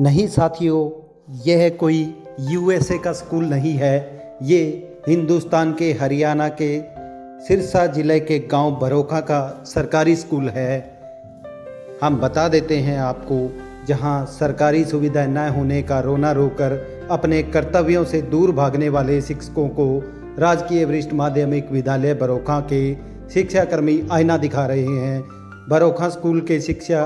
नहीं साथियों, यह कोई यूएसए का स्कूल नहीं है। ये हिंदुस्तान के हरियाणा के सिरसा ज़िले के गांव बरोखा का सरकारी स्कूल है। हम बता देते हैं आपको, जहां सरकारी सुविधा न होने का रोना रोकर अपने कर्तव्यों से दूर भागने वाले शिक्षकों को राजकीय वरिष्ठ माध्यमिक विद्यालय बरोखा के शिक्षाकर्मी आईना दिखा रहे हैं। बरोखा स्कूल के शिक्षा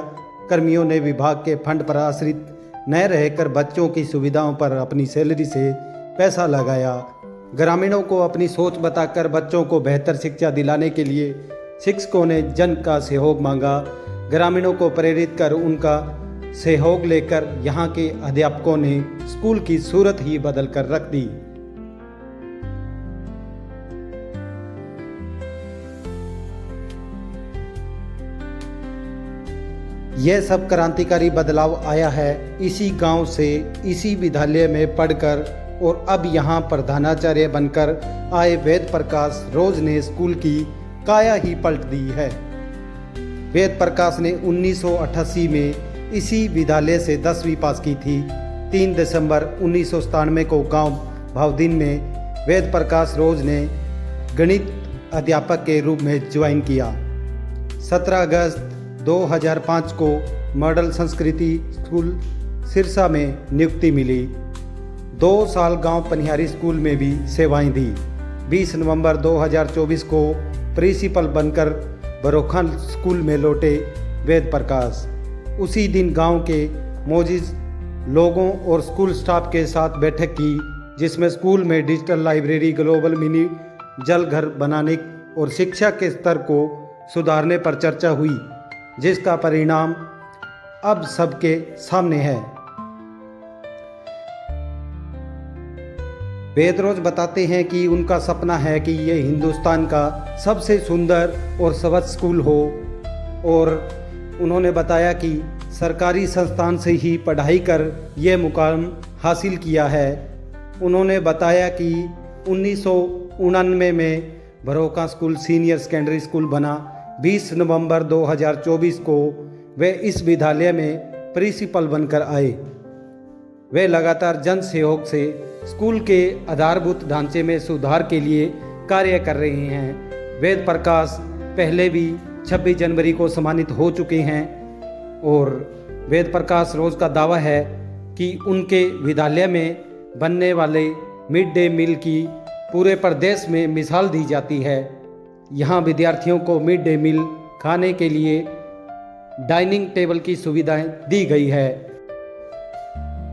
कर्मियों ने विभाग के फंड पर आश्रित न रहकर बच्चों की सुविधाओं पर अपनी सैलरी से पैसा लगाया। ग्रामीणों को अपनी सोच बताकर बच्चों को बेहतर शिक्षा दिलाने के लिए शिक्षकों ने जन का सहयोग मांगा। ग्रामीणों को प्रेरित कर उनका सहयोग लेकर यहाँ के अध्यापकों ने स्कूल की सूरत ही बदल कर रख दी। यह सब क्रांतिकारी बदलाव आया है इसी गांव से, इसी विद्यालय में पढ़कर और अब यहाँ प्रधानाचार्य बनकर आए वेद प्रकाश रोज ने स्कूल की काया ही पलट दी है। वेद प्रकाश ने 1988 में इसी विद्यालय से 10वीं पास की थी। 3 दिसंबर 1997 को गांव भावदीन में वेद प्रकाश रोज ने गणित अध्यापक के रूप में ज्वाइन किया। 17 अगस्त 2005 को मॉडल संस्कृति स्कूल सिरसा में नियुक्ति मिली। 2 साल गांव पनिहारी स्कूल में भी सेवाएं दी। 20 नवंबर 2024 को प्रिंसिपल बनकर बरोखा स्कूल में लौटे वेद प्रकाश। उसी दिन गांव के मौजूद लोगों और स्कूल स्टाफ के साथ बैठक की, जिसमें स्कूल में डिजिटल लाइब्रेरी, ग्लोबल मिनी जल घर बनाने और शिक्षा के स्तर को सुधारने पर चर्चा हुई, जिसका परिणाम अब सबके सामने है। वेदरोज बताते हैं कि उनका सपना है कि ये हिंदुस्तान का सबसे सुंदर और स्वच्छ स्कूल हो, और उन्होंने बताया कि सरकारी संस्थान से ही पढ़ाई कर ये मुकाम हासिल किया है। उन्होंने बताया कि 1999 में बरोखा स्कूल सीनियर सेकेंडरी स्कूल बना। 20 नवंबर 2024 को वे इस विद्यालय में प्रिंसिपल बनकर आए। वे लगातार जन सहयोग से स्कूल के आधारभूत ढांचे में सुधार के लिए कार्य कर रहे हैं। वेद प्रकाश पहले भी 26 जनवरी को सम्मानित हो चुके हैं, और वेद प्रकाश रोज का दावा है कि उनके विद्यालय में बनने वाले मिड डे मील की पूरे प्रदेश में मिसाल दी जाती है। यहाँ विद्यार्थियों को मिड डे मील खाने के लिए डाइनिंग टेबल की सुविधाएं दी गई है।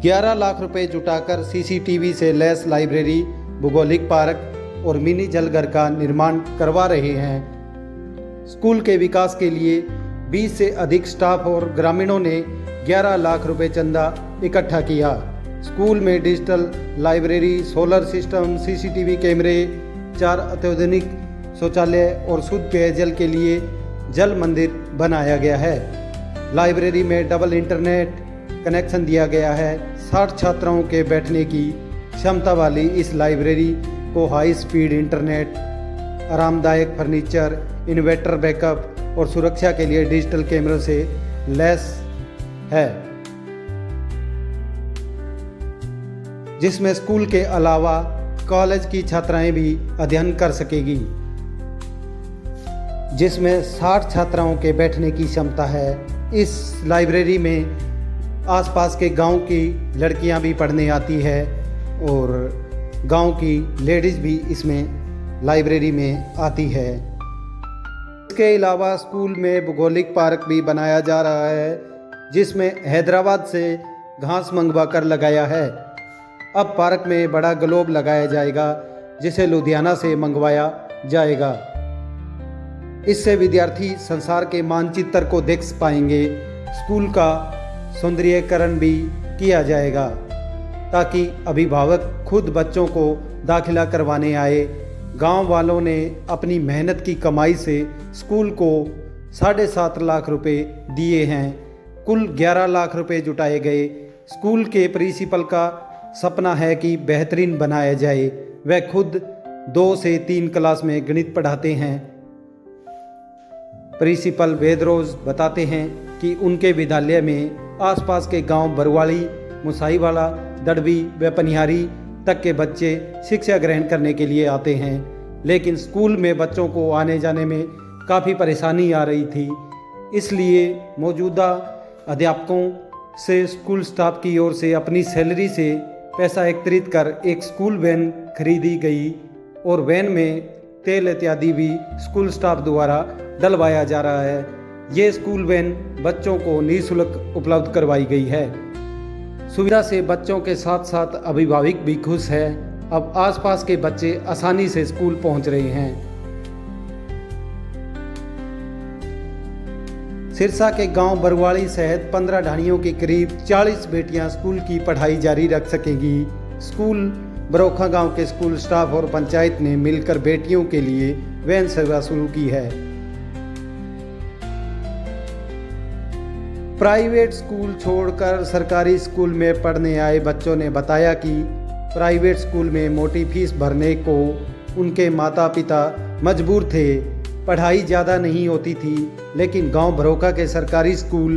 11 लाख रुपए जुटाकर सीसीटीवी से लैस लाइब्रेरी, भूगोलिक पार्क और मिनी जलघर का निर्माण करवा रहे हैं। स्कूल के विकास के लिए 20 से अधिक स्टाफ और ग्रामीणों ने 11 लाख रुपए चंदा इकट्ठा किया। स्कूल में digital library, solar system, CCTV कैमरे, 4 अत्याधुनिक शौचालय और शुद्ध पेयजल के लिए जल मंदिर बनाया गया है। लाइब्रेरी में डबल इंटरनेट कनेक्शन दिया गया है। 60 छात्राओं के बैठने की क्षमता वाली इस लाइब्रेरी को हाई स्पीड इंटरनेट, आरामदायक फर्नीचर, इन्वर्टर बैकअप और सुरक्षा के लिए डिजिटल कैमरों से लैस है, जिसमें स्कूल के अलावा कॉलेज की छात्राएं भी अध्ययन कर सकेगी, जिसमें 60 छात्राओं के बैठने की क्षमता है। इस लाइब्रेरी में आसपास के गांव की लड़कियां भी पढ़ने आती है, और गांव की लेडीज़ भी इसमें लाइब्रेरी में आती है। इसके अलावा स्कूल में भूगोलिक पार्क भी बनाया जा रहा है, जिसमें हैदराबाद से घास मंगवा कर लगाया है। अब पार्क में बड़ा ग्लोब लगाया जाएगा, जिसे लुधियाना से मंगवाया जाएगा। इससे विद्यार्थी संसार के मानचित्र को देख पाएंगे। स्कूल का सौंदर्यीकरण भी किया जाएगा, ताकि अभिभावक खुद बच्चों को दाखिला करवाने आए। गांव वालों ने अपनी मेहनत की कमाई से स्कूल को 7.5 लाख रुपए दिए हैं। कुल 11 लाख रुपए जुटाए गए। स्कूल के प्रिंसिपल का सपना है कि बेहतरीन बनाया जाए। वह खुद 2 से 3 क्लास में गणित पढ़ाते हैं। प्रिंसिपल वेदरोज बताते हैं कि उनके विद्यालय में आसपास के गांव बरवाड़ी मुसाईवाला, दड़बी व पनिहारी तक के बच्चे शिक्षा ग्रहण करने के लिए आते हैं, लेकिन स्कूल में बच्चों को आने जाने में काफ़ी परेशानी आ रही थी। इसलिए मौजूदा अध्यापकों से स्कूल स्टाफ की ओर से अपनी सैलरी से पैसा एकत्रित कर एक स्कूल वैन खरीदी गई और वैन में तेल इत्यादि भी स्कूल स्टाफ द्वारा डलवाया जा रहा है। ये स्कूल वैन बच्चों को निःशुल्क उपलब्ध करवाई गई है। सुविधा से बच्चों के साथ साथ अभिभावक भी खुश है। अब आसपास के बच्चे आसानी से स्कूल पहुंच रहे हैं। सिरसा के गांव बरवाड़ी सहित 15 ढाणियों के करीब 40 बेटियां स्कूल की पढ़ाई जारी रख सकेंगी। स्कूल बरोखा गांव के स्कूल स्टाफ और पंचायत ने मिलकर बेटियों के लिए वैन सेवा शुरू की है। प्राइवेट स्कूल छोड़कर सरकारी स्कूल में पढ़ने आए बच्चों ने बताया कि प्राइवेट स्कूल में मोटी फीस भरने को उनके माता पिता मजबूर थे। पढ़ाई ज़्यादा नहीं होती थी, लेकिन गांव बरोखा के सरकारी स्कूल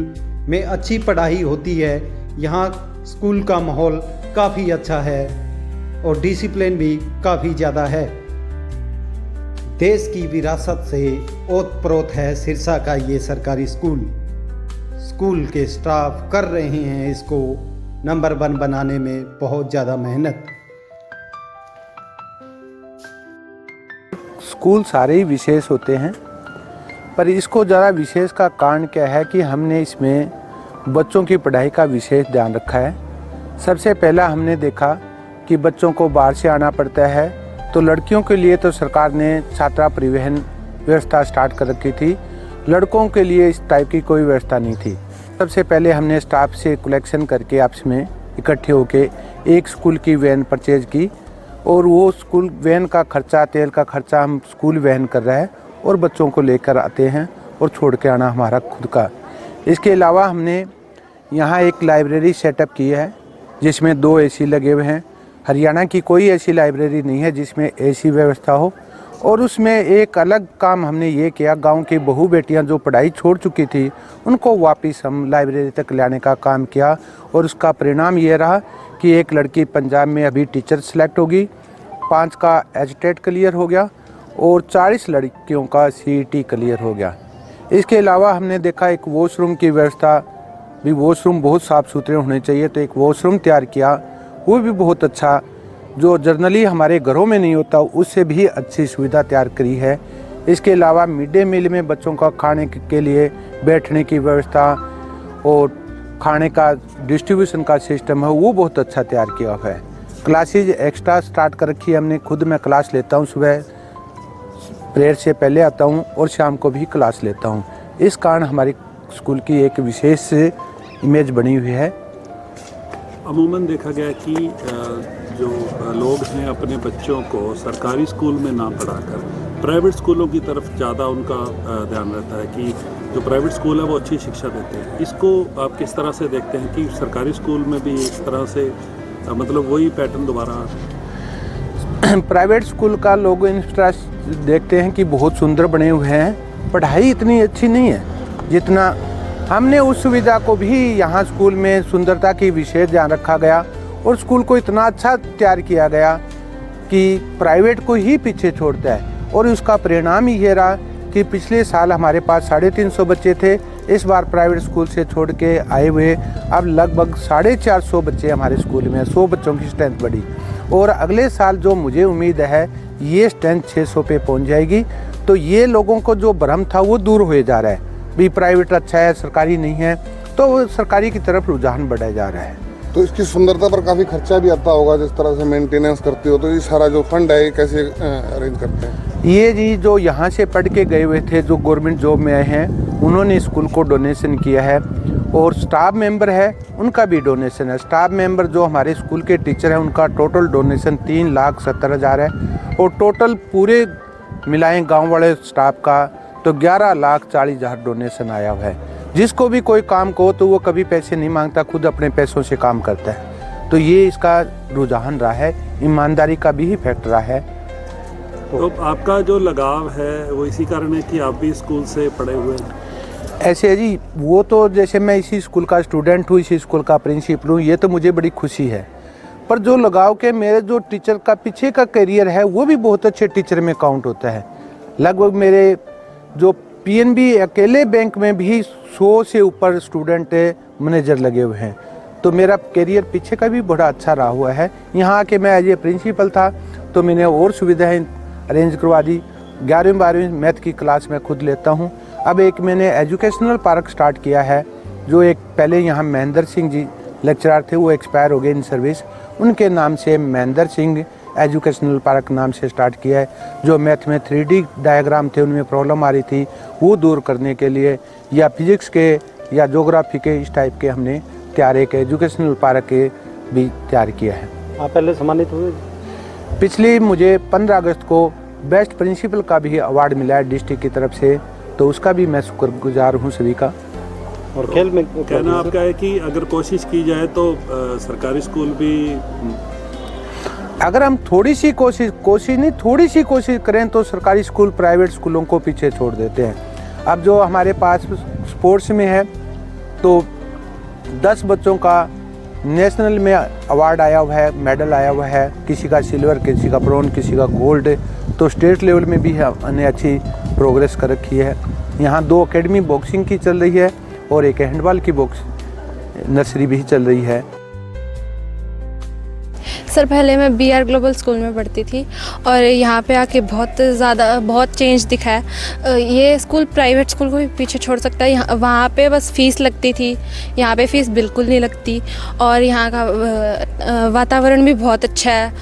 में अच्छी पढ़ाई होती है। यहाँ स्कूल का माहौल काफ़ी अच्छा है और डिसिप्लिन भी काफ़ी ज़्यादा है। देश की विरासत से ओतप्रोत है सिरसा का ये सरकारी स्कूल। स्कूल के स्टाफ कर रहे हैं इसको नंबर 1 बनाने में बहुत ज़्यादा मेहनत। स्कूल सारे ही विशेष होते हैं, पर इसको ज़रा विशेष का कारण क्या है कि हमने इसमें बच्चों की पढ़ाई का विशेष ध्यान रखा है। सबसे पहला हमने देखा कि बच्चों को बाहर से आना पड़ता है, तो लड़कियों के लिए तो सरकार ने छात्रा परिवहन व्यवस्था स्टार्ट कर रखी थी। लड़कों के लिए इस टाइप की कोई व्यवस्था नहीं थी। सबसे पहले हमने स्टाफ से कलेक्शन करके आपस में इकट्ठे होके एक स्कूल की वैन परचेज की और वो स्कूल वैन का खर्चा, तेल का खर्चा हम स्कूल वैन कर रहे हैं और बच्चों को लेकर आते हैं और छोड़ के आना हमारा खुद का। इसके अलावा हमने यहाँ एक लाइब्रेरी सेटअप की है जिसमें 2 एसी लगे हुए हैं। हरियाणा की कोई ऐसी लाइब्रेरी नहीं है जिसमें एसी व्यवस्था हो। और उसमें एक अलग काम हमने ये किया, गांव की बहू बेटियां जो पढ़ाई छोड़ चुकी थी उनको वापस हम लाइब्रेरी तक लाने का काम किया और उसका परिणाम ये रहा कि एक लड़की पंजाब में अभी टीचर सेलेक्ट होगी, 5 का एचटेट क्लियर हो गया और 40 लड़कियों का सीईटी क्लियर हो गया। इसके अलावा हमने देखा एक वॉशरूम की व्यवस्था भी, वॉशरूम बहुत साफ़ सुथरे होने चाहिए, तो एक वॉशरूम तैयार किया, वो भी बहुत अच्छा, जो जनरली हमारे घरों में नहीं होता उससे भी अच्छी सुविधा तैयार करी है। इसके अलावा मिड डे मील में बच्चों का खाने के लिए बैठने की व्यवस्था और खाने का डिस्ट्रीब्यूशन का सिस्टम है, वो बहुत अच्छा तैयार किया हुआ है। क्लासेज एक्स्ट्रा स्टार्ट कर रखी है हमने, खुद मैं क्लास लेता हूँ, सुबह प्रेयर से पहले आता हूँ और शाम को भी क्लास लेता हूँ। इस कारण हमारी स्कूल की एक विशेष इमेज बनी हुई है। अमूमन देखा गया कि जो लोग हैं अपने बच्चों को सरकारी स्कूल में ना पढ़ाकर प्राइवेट स्कूलों की तरफ ज़्यादा उनका ध्यान रहता है कि जो प्राइवेट स्कूल है वो अच्छी शिक्षा देते हैं। इसको आप किस तरह से देखते हैं कि सरकारी स्कूल में भी इस तरह से मतलब वही पैटर्न दोबारा? प्राइवेट स्कूल का लोग इंफ्रास्ट्रक्चर देखते हैं कि बहुत सुंदर बने हुए हैं, पढ़ाई इतनी अच्छी नहीं है जितना हमने उस सुविधा को भी यहाँ स्कूल में सुंदरता की विशेष ध्यान रखा गया और स्कूल को इतना अच्छा तैयार किया गया कि प्राइवेट को ही पीछे छोड़ता है। और उसका परिणाम ही ये रहा कि पिछले साल हमारे पास 350 बच्चे थे, इस बार प्राइवेट स्कूल से छोड़ के आए हुए अब लगभग 450 बच्चे हमारे स्कूल में, 100 बच्चों की स्ट्रेंथ बढ़ी और अगले साल जो मुझे उम्मीद है ये स्ट्रेंथ 600 पे पहुँच जाएगी। तो ये लोगों को जो भ्रम था वो दूर हो जा रहा है, भी प्राइवेट अच्छा है सरकारी नहीं है, तो सरकारी की तरफ रुझान बढ़ा जा रहा है। तो इसकी सुंदरता पर काफ़ी खर्चा भी आता होगा, जिस तरह से मेंटेनेंस करती हो, तो ये सारा जो फंड है कैसे अरेंज करते हैं? ये जी जो यहाँ से पढ़ के गए हुए थे, जो गवर्नमेंट जॉब में आए हैं, उन्होंने स्कूल को डोनेशन किया है और स्टाफ मेंबर है उनका भी डोनेशन है। स्टाफ मेंबर जो हमारे स्कूल के टीचर हैं उनका टोटल डोनेशन 3,70,000 है और टोटल पूरे मिलाएं गाँव वाले स्टाफ का तो 11,40,000 डोनेशन आया हुआ है। जिसको भी कोई काम को तो वो कभी पैसे नहीं मांगता, खुद अपने पैसों से काम करता है। तो ये इसका रुझान रहा है, ईमानदारी का भी फैक्टर रहा है। तो आपका जो लगाव है वो इसी कारण है कि आप भी स्कूल से पढ़े हुए हैं? ऐसे है जी, वो तो जैसे मैं इसी स्कूल का स्टूडेंट हूँ, इसी स्कूल का प्रिंसिपल हूँ, ये तो मुझे बड़ी खुशी है। पर जो लगाव के मेरे जो टीचर का पीछे का करियर है वो भी बहुत अच्छे टीचर में काउंट होता है। लगभग मेरे जो पीएनबी अकेले बैंक में भी 100 से ऊपर स्टूडेंट मैनेजर लगे हुए हैं। तो मेरा करियर पीछे का भी बड़ा अच्छा रहा हुआ है। यहाँ आके मैं एज ए प्रिंसिपल था तो मैंने और सुविधाएं अरेंज करवा दी। 11वीं 12वीं मैथ की क्लास मैं खुद लेता हूँ। अब एक मैंने एजुकेशनल पार्क स्टार्ट किया है, जो एक पहले यहाँ महेंद्र सिंह जी लेक्चरर थे, वो एक्सपायर हो गए इन सर्विस, उनके नाम से महेंद्र सिंह एजुकेशनल पार्क नाम से स्टार्ट किया है। जो मैथ में 3D डायग्राम थे, उनमें प्रॉब्लम आ रही थी, वो दूर करने के लिए, या फिजिक्स के या ज्योग्राफी के इस टाइप के हमने तैयार एक एजुकेशनल पार्क के भी तैयार किया है। आप पहले सम्मानित हुए? पिछली मुझे 15 अगस्त को बेस्ट प्रिंसिपल का भी अवार्ड मिला है डिस्ट्रिक्ट की तरफ से, तो उसका भी मैं शुक्रगुजार हूँ सभी का। और खेल में कहना आपका है कि अगर कोशिश की जाए तो सरकारी स्कूल भी, अगर हम थोड़ी सी कोशिश करें तो सरकारी स्कूल प्राइवेट स्कूलों को पीछे छोड़ देते हैं। अब जो हमारे पास स्पोर्ट्स में है तो 10 बच्चों का नेशनल में अवार्ड आया हुआ है, मेडल आया हुआ है, किसी का सिल्वर, किसी का ब्रॉन्ज, किसी का गोल्ड। तो स्टेट लेवल में भी हमने अच्छी प्रोग्रेस कर रखी है। यहाँ 2 एकेडमी बॉक्सिंग की चल रही है और एक हैंडबॉल की बॉक्स नर्सरी भी चल रही है। सर पहले मैं BR ग्लोबल स्कूल में पढ़ती थी और यहाँ पे आके बहुत चेंज दिखा है। ये स्कूल प्राइवेट स्कूल को भी पीछे छोड़ सकता है। यहाँ वहाँ पे बस फ़ीस लगती थी, यहाँ पे फ़ीस बिल्कुल नहीं लगती और यहाँ का वातावरण भी बहुत अच्छा है।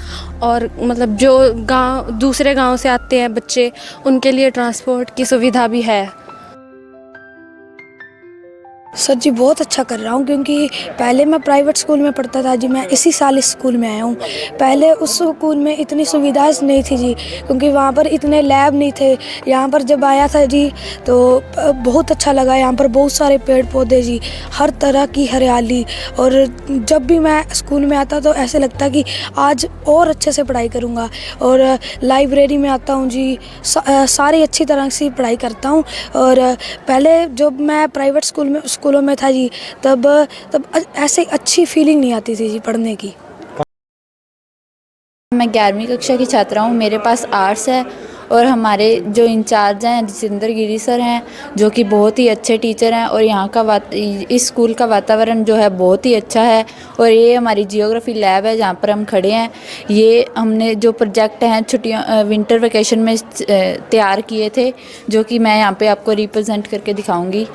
और मतलब जो दूसरे गांव से आते हैं बच्चे, उनके लिए ट्रांसपोर्ट की सुविधा भी है। सर जी बहुत अच्छा कर रहा हूँ, क्योंकि पहले मैं प्राइवेट स्कूल में पढ़ता था जी, मैं इसी साल इस स्कूल में आया हूँ। पहले उस स्कूल में इतनी सुविधाएं नहीं थी जी, क्योंकि वहाँ पर इतने लैब नहीं थे। यहाँ पर जब आया था जी तो बहुत अच्छा लगा। यहाँ पर बहुत सारे पेड़ पौधे जी, हर तरह की हरियाली, और जब भी मैं स्कूल में आता तो ऐसे लगता कि आज और अच्छे से पढ़ाई करूँगा। और लाइब्रेरी में आता हूँ जी, सारी अच्छी तरह से पढ़ाई करता हूँ। और पहले जब मैं प्राइवेट स्कूलों में था जी, तब ऐसे अच्छी फीलिंग नहीं आती थी जी पढ़ने की। मैं 11वीं कक्षा की छात्रा हूँ। मेरे पास आर्ट्स है और हमारे जो इंचार्ज हैं जितेंद्र गिरी सर हैं, जो कि बहुत ही अच्छे टीचर हैं। और यहाँ का इस स्कूल का वातावरण जो है बहुत ही अच्छा है। और ये हमारी जियोग्राफी लैब है जहाँ पर हम खड़े हैं। ये हमने जो प्रोजेक्ट हैं छुट्टियों विंटर वेकेशन में तैयार किए थे, जो कि मैं यहाँ पे आपको रिप्रेजेंट करके दिखाऊंगी।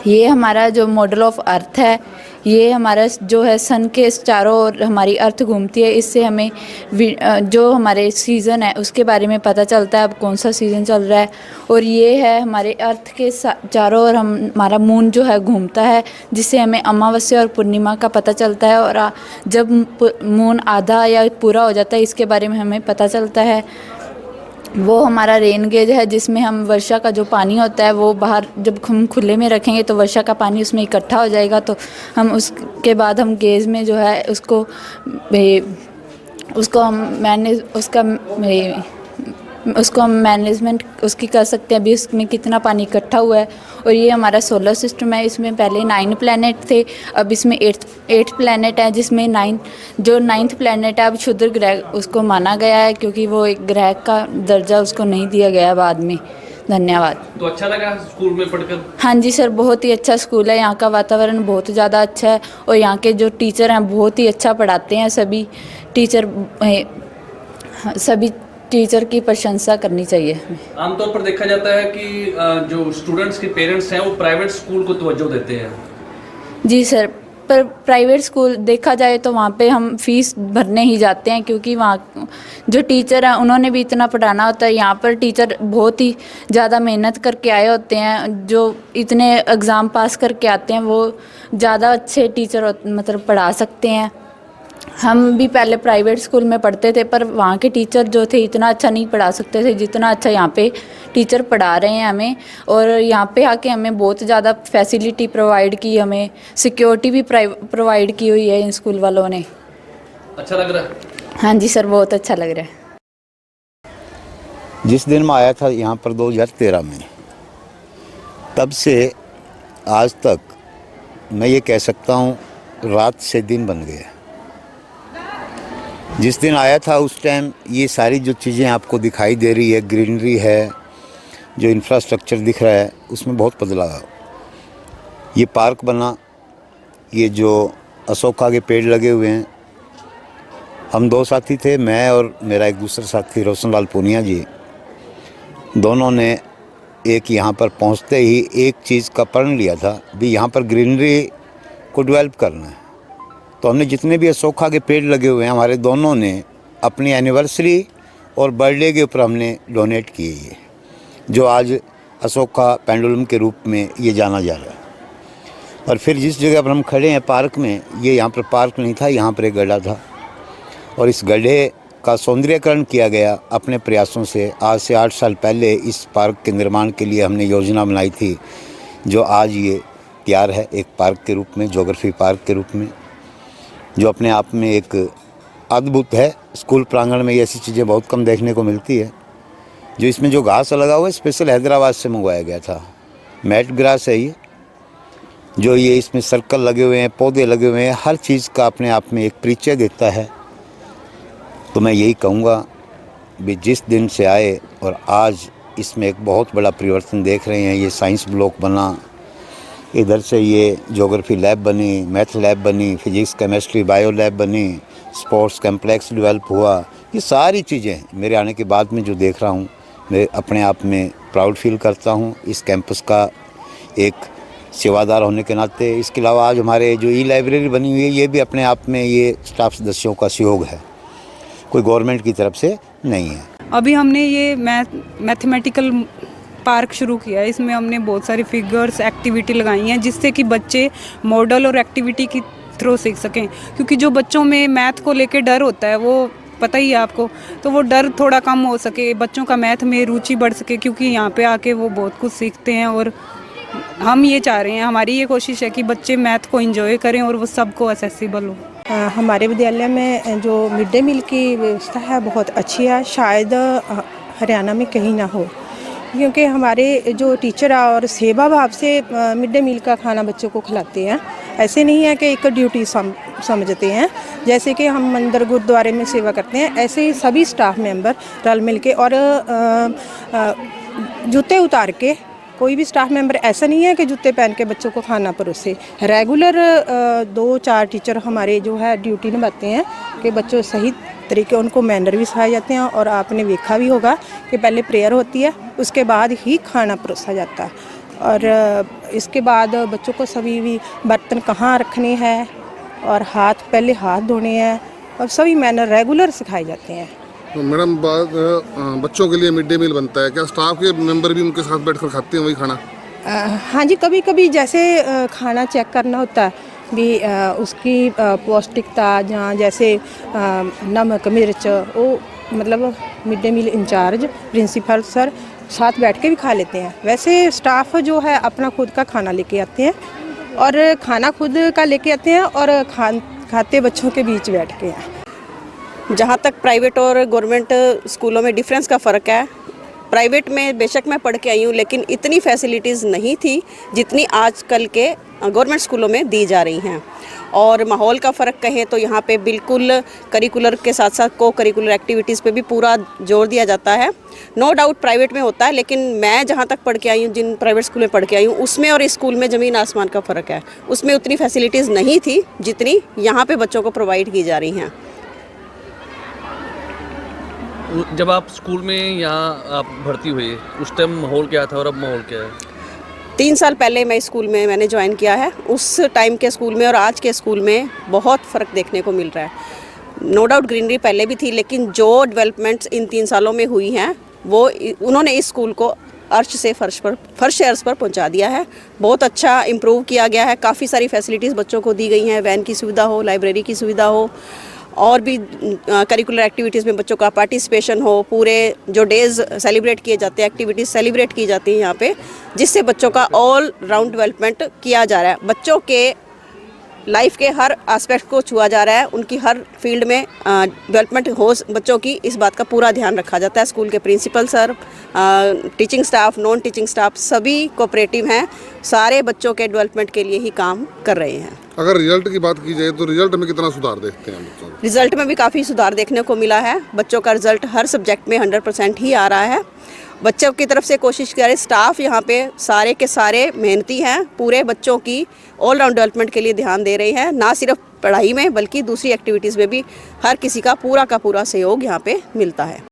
ये हमारा जो मॉडल ऑफ अर्थ है, ये हमारा जो है सन के चारों ओर हमारी अर्थ घूमती है। इससे हमें जो हमारे सीज़न है उसके बारे में पता चलता है, अब कौन सा सीज़न चल रहा है। और ये है हमारे अर्थ के चारों ओर हमारा मून जो है घूमता है, जिससे हमें अमावस्या और पूर्णिमा का पता चलता है। और जब मून आधा या पूरा हो जाता है, इसके बारे में हमें पता चलता है। वो हमारा रेन गेज है, जिसमें हम वर्षा का जो पानी होता है वो बाहर जब हम खुले में रखेंगे तो वर्षा का पानी उसमें इकट्ठा हो जाएगा। तो हम उसके बाद हम गेज में जो है उसको हम मैनेजमेंट उसकी कर सकते हैं, अभी उसमें कितना पानी इकट्ठा हुआ है। और ये हमारा सोलर सिस्टम है, इसमें पहले 9 प्लैनेट थे, अब इसमें 8 प्लैनेट है, जिसमें 9th प्लैनेट है अब क्षुद्र ग्रह उसको माना गया है, क्योंकि वो एक ग्रह का दर्जा उसको नहीं दिया गया बाद में। धन्यवाद। तो अच्छा लगा स्कूल में पढ़कर? हाँ जी सर, बहुत ही अच्छा स्कूल है। यहाँ का वातावरण बहुत ज़्यादा अच्छा है और यहाँ के जो टीचर हैं बहुत ही अच्छा पढ़ाते हैं। सभी टीचर की प्रशंसा करनी चाहिए। आमतौर पर देखा जाता है कि जो स्टूडेंट्स के पेरेंट्स हैं वो प्राइवेट स्कूल को तवज्जो देते हैं। जी सर, पर प्राइवेट स्कूल देखा जाए तो वहाँ पे हम फ़ीस भरने ही जाते हैं, क्योंकि वहाँ जो टीचर हैं उन्होंने भी इतना पढ़ाना होता है। यहाँ पर टीचर बहुत ही ज़्यादा मेहनत करके आए होते हैं, जो इतने एग्ज़ाम पास करके आते हैं वो ज़्यादा अच्छे टीचर मतलब पढ़ा सकते हैं। हम भी पहले प्राइवेट स्कूल में पढ़ते थे, पर वहाँ के टीचर जो थे इतना अच्छा नहीं पढ़ा सकते थे जितना अच्छा यहाँ पे टीचर पढ़ा रहे हैं हमें। और यहाँ पे आके हमें बहुत ज़्यादा फैसिलिटी प्रोवाइड की, हमें सिक्योरिटी भी प्रोवाइड की हुई है इन स्कूल वालों ने। अच्छा लग रहा है? हाँ जी सर, बहुत अच्छा लग रहा है। जिस दिन मैं आया था यहाँ पर 2013 में, तब से आज तक मैं ये कह सकता हूँ रात से दिन बन गया। जिस दिन आया था उस टाइम ये सारी जो चीज़ें आपको दिखाई दे रही है, ग्रीनरी है, जो इंफ्रास्ट्रक्चर दिख रहा है, उसमें बहुत बदलाव। ये पार्क बना, ये जो अशोका के पेड़ लगे हुए हैं, हम 2 साथी थे, मैं और मेरा एक दूसरा साथी रोशनलाल पूनिया जी, दोनों ने एक यहाँ पर पहुँचते ही एक चीज़ का प्रण लिया था भी यहाँ पर ग्रीनरी को डेवलप करना है। तो हमने जितने भी अशोका के पेड़ लगे हुए हैं, हमारे दोनों ने अपनी एनिवर्सरी और बर्थडे के ऊपर हमने डोनेट किए ये, जो आज अशोका पेंडुलम के रूप में ये जाना जा रहा है। और फिर जिस जगह पर हम खड़े हैं पार्क में, ये यहाँ पर पार्क नहीं था, यहाँ पर एक गड्ढा था और इस गड्ढे का सौंदर्यीकरण किया गया अपने प्रयासों से। आज से 8 साल पहले इस पार्क के निर्माण के लिए हमने योजना बनाई थी, जो आज ये तैयार है एक पार्क के रूप में, ज्योग्राफी पार्क के रूप में, जो अपने आप में एक अद्भुत है। स्कूल प्रांगण में ये ऐसी चीज़ें बहुत कम देखने को मिलती है। जो इसमें जो घास लगा हुआ है स्पेशल हैदराबाद से मंगवाया गया था, मैट ग्रास है ये, जो ये इसमें सर्कल लगे हुए हैं, पौधे लगे हुए हैं, हर चीज़ का अपने आप में एक परिचय देता है। तो मैं यही कहूँगा भी जिस दिन से आए और आज इसमें एक बहुत बड़ा परिवर्तन देख रहे हैं। ये साइंस ब्लॉक बना, इधर से ये ज्योग्राफी लैब बनी, मैथ लैब बनी, फिजिक्स केमिस्ट्री बायो लैब बनी, स्पोर्ट्स कम्प्लेक्स डेवलप हुआ, ये सारी चीज़ें मेरे आने के बाद में जो देख रहा हूँ, मैं अपने आप में प्राउड फील करता हूँ इस कैंपस का एक सेवादार होने के नाते। इसके अलावा आज हमारे जो लाइब्रेरी बनी हुई है, ये भी अपने आप में ये स्टाफ सदस्यों का सहयोग है, कोई गवर्नमेंट की तरफ से नहीं है। अभी हमने ये मैथमेटिकल पार्क शुरू किया है। इसमें हमने बहुत सारी फिगर्स एक्टिविटी लगाई हैं, जिससे कि बच्चे मॉडल और एक्टिविटी की थ्रू सीख सकें। क्योंकि जो बच्चों में मैथ को लेके डर होता है, वो पता ही है आपको, तो वो डर थोड़ा कम हो सके, बच्चों का मैथ में रुचि बढ़ सके, क्योंकि यहाँ पे आके वो बहुत कुछ सीखते हैं। और हम ये चाह रहे हैं, हमारी ये कोशिश है कि बच्चे मैथ को एंजॉय करें और वो सबको एक्सेसिबल हो। हमारे विद्यालय में जो मिड डे मील की व्यवस्था है बहुत अच्छी है, शायद हरियाणा में कहीं ना हो, क्योंकि हमारे जो टीचर और सेवा भाव से मिड डे मील का खाना बच्चों को खिलाते हैं। ऐसे नहीं है कि एक ड्यूटी समझते हैं। जैसे कि हम मंदिर गुरुद्वारे में सेवा करते हैं, ऐसे ही सभी स्टाफ मेंबर रल मिल के और जूते उतार के, कोई भी स्टाफ मेंबर ऐसा नहीं है कि जूते पहन के बच्चों को खाना परोसे। रेगुलर 2-4 टीचर हमारे जो है ड्यूटी निभाते हैं कि बच्चों सही तरीके उनको मैनर भी सिखाए जाते हैं। और आपने देखा भी होगा कि पहले प्रेयर होती है, उसके बाद ही खाना परोसा जाता है। और इसके बाद बच्चों को सभी भी बर्तन कहाँ रखने हैं और पहले हाथ धोने हैं, और सभी मैनर रेगुलर सिखाए जाते हैं। तो मैडम, बच्चों के लिए मिड डे मील बनता है, क्या स्टाफ के मेंबर भी उनके साथ बैठकर खाते हैं वही खाना? हाँ जी, कभी कभी जैसे खाना चेक करना होता है भी उसकी पौष्टिकता, जहाँ जैसे नमक मिर्च, वो मतलब mid day meal incharge principal sir साथ बैठ के भी खा लेते हैं। वैसे स्टाफ जो है अपना खुद का खाना लेके आते हैं और खाना खुद का लेके आते हैं और खाते बच्चों के बीच बैठ के हैं। जहाँ तक प्राइवेट और गवर्नमेंट स्कूलों में डिफरेंस का फ़र्क है, प्राइवेट में बेशक मैं पढ़ के आई हूँ, लेकिन इतनी फैसिलिटीज़ नहीं थी जितनी आजकल के गवर्नमेंट स्कूलों में दी जा रही हैं। और माहौल का फ़र्क कहें तो यहाँ पे बिल्कुल करिकुलर के साथ साथ को करिकुलर एक्टिविटीज़ पे भी पूरा जोर दिया जाता है। नो डाउट प्राइवेट में होता है, लेकिन मैं जहाँ तक पढ़ के आई हूँ, जिन प्राइवेट स्कूल में पढ़ के आई हूँ, उसमें और इस स्कूल में ज़मीन आसमान का फ़र्क है। उसमें उतनी फैसिलिटीज़ नहीं थी जितनी यहाँ पर बच्चों को प्रोवाइड की जा रही हैं। जब आप स्कूल में यहाँ आप भर्ती हुए, उस टाइम माहौल क्या था और अब माहौल क्या है? 3 साल पहले मैं स्कूल में मैंने ज्वाइन किया है। उस टाइम के स्कूल में और आज के स्कूल में बहुत फ़र्क देखने को मिल रहा है। नो डाउट ग्रीनरी पहले भी थी, लेकिन जो डेवलपमेंट्स इन 3 सालों में हुई हैं, वो उन्होंने इस स्कूल को अर्श से फर्श पर पहुंचा दिया है। बहुत अच्छा इम्प्रूव किया गया है। काफ़ी सारी फैसिलिटीज़ बच्चों को दी गई हैं, वैन की सुविधा हो, लाइब्रेरी की सुविधा हो, और भी करिकुलर एक्टिविटीज़ में बच्चों का पार्टिसिपेशन हो, पूरे जो डेज़ सेलिब्रेट किए जाते हैं, एक्टिविटीज़ सेलिब्रेट की जाती हैं यहाँ पे, जिससे बच्चों का ऑल राउंड डेवलपमेंट किया जा रहा है। बच्चों के लाइफ के हर एस्पेक्ट को छुआ जा रहा है, उनकी हर फील्ड में डेवलपमेंट हो बच्चों की, इस बात का पूरा ध्यान रखा जाता है। स्कूल के principal sir, teaching staff, non teaching staff सभी कोऑपरेटिव हैं, सारे बच्चों के डेवलपमेंट के लिए ही काम कर रहे हैं। अगर रिजल्ट की बात की जाए तो रिजल्ट में कितना सुधार देखते हैं बच्चों में? रिजल्ट में भी काफ़ी सुधार देखने को मिला है। बच्चों का रिजल्ट हर सब्जेक्ट में 100% ही आ रहा है। बच्चों की तरफ से कोशिश करें, स्टाफ यहाँ पे सारे के सारे मेहनती हैं, पूरे बच्चों की ऑल राउंड डेवलपमेंट के लिए ध्यान दे रही है, ना सिर्फ पढ़ाई में बल्कि दूसरी एक्टिविटीज़ में भी हर किसी का पूरा सहयोग यहाँ पे मिलता है।